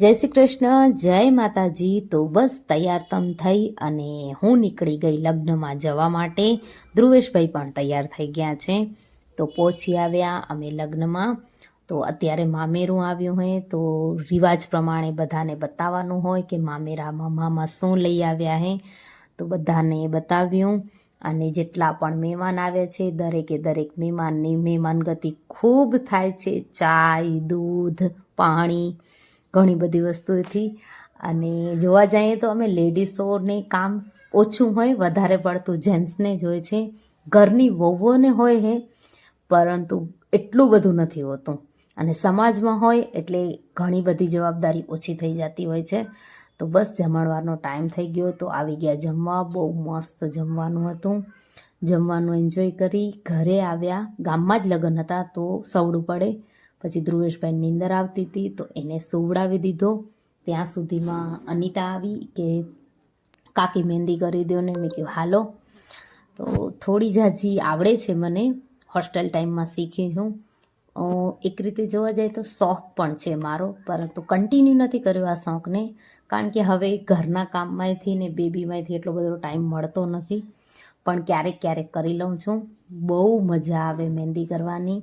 જય શ્રી કૃષ્ણ, જય માતાજી. તો બસ તૈયાર થઈ અને હું નીકળી ગઈ લગ્નમાં જવા માટે. ધ્રુવેશભાઈ પણ તૈયાર થઈ ગયા છે. તો પહોંચી આવ્યા અમે લગ્નમાં. તો અત્યારે મામેરું આવ્યું હોય તો રિવાજ પ્રમાણે બધાને બતાવવાનું હોય કે મામેરામાં મામા શું લઈ આવ્યા હે. તો બધાને બતાવ્યું અને જેટલા પણ મહેમાન આવ્યા છે દરેકે દરેક મહેમાનની મહેમાનગતિ ખૂબ થાય છે. ચાય, દૂધ, પાણી, ઘણી બધી વસ્તુઓથી. અને જોવા જઈએ તો અમે લેડીઝોને કામ ઓછું હોય, વધારે પડતું જેન્ટ્સને જ હોય છે. ઘરની વહુઓને હોય હે, પરંતુ એટલું બધું નથી હોતું. અને સમાજમાં હોય એટલે ઘણી બધી જવાબદારી ઓછી થઈ જતી હોય છે. તો બસ જમણવારનો ટાઈમ થઈ ગયો તો આવી ગયા જમવા. બહુ મસ્ત જમવાનું હતું. જમવાનું એન્જોય કરી ઘરે આવ્યા. ગામમાં જ લગ્ન હતા તો સવડું પડે. પછી ધ્રુવેશભાઈ નીંદર આવતી હતી તો એને સુવડાવી દીધો. ત્યાં સુધીમાં અનિતા આવી કે કાકી મહેંદી કરી દો ને. મેં કહ્યું હાલો. તો થોડી જાજી આવડે છે મને, હોસ્ટેલ ટાઈમમાં શીખી છું. એક રીતે જોવા જાય તો શોખ પણ છે મારો, પરંતુ કન્ટિન્યુ નથી કર્યો આ શોખને, કારણ કે હવે ઘરના કામમાંથી ને બેબીમાંથી એટલો બધો ટાઈમ મળતો નથી. પણ ક્યારેક ક્યારેક કરી લઉં છું. બહુ મજા આવે મહેંદી કરવાની.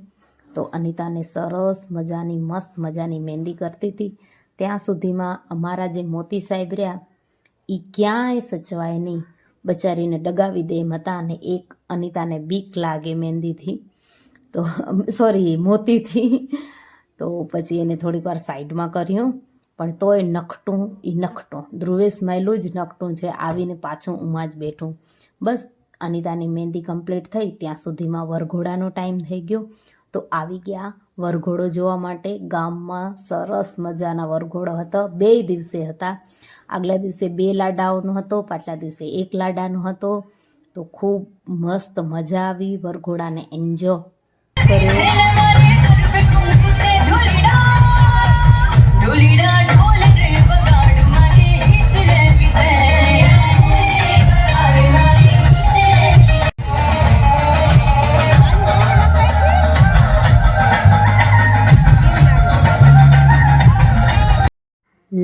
તો અનિતાને સરસ મજાની મસ્ત મજાની મહેંદી કરતી હતી. ત્યાં સુધીમાં અમારા જે મોતી સાહેબ રહ્યા એ ક્યાંય સચવાય નહીં, બચારીને ડગાવી દે એમ હતા. અને એક અનિતાને બીક લાગે મહેંદીથી, તો સોરી મોતીથી. તો પછી એને થોડીક વાર સાઈડમાં કર્યું, પણ તોય નખટું એ નખટું. ધ્રુવેશ માયલું જ નખટું છે. આવીને પાછું ઉમાં જ બેઠું. બસ અનિતાની મહેંદી કમ્પ્લીટ થઈ ત્યાં સુધીમાં વરઘોડાનો ટાઈમ થઈ ગયો. તો આવી ગયા વરઘોડો જોવા માટે. ગામમાં સરસ મજાના વરઘોડો હતો. 2 દિવસે હતા. આગલા દિવસે 2 લાડાઓનો હતો, પાછલા દિવસે 1 લાડાનો હતો. તો ખૂબ મસ્ત મજા આવી. વરઘોડાને એન્જોય કર્યો.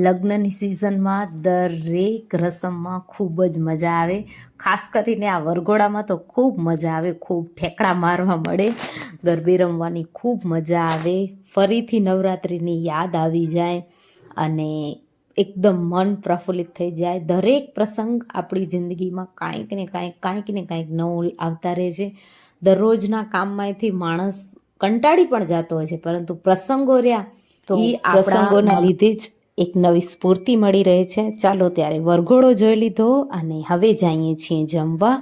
લગ્નની સિઝનમાં દરેક રસમમાં ખૂબ જ મજા આવે. ખાસ કરીને આ વરઘોડામાં તો ખૂબ મજા આવે. ખૂબ ઠેકડા મારવા મળે, ગરબે રમવાની ખૂબ મજા આવે. ફરીથી નવરાત્રિની યાદ આવી જાય અને એકદમ મન પ્રફુલ્લિત થઈ જાય. દરેક પ્રસંગ આપણી જિંદગીમાં કાંઈક ને કાંઈક નવું આવતા રહે છે. દરરોજના કામમાંથી માણસ કંટાળી પણ જતો હોય છે, પરંતુ પ્રસંગો રહ્યા તો એ પ્રસંગોના લીધે જ એક નવી સ્ફૂર્તિ મળી રહે છે. ચાલો ત્યારે વરઘોડો જોઈ લીધો અને હવે જઈએ છીએ જમવા.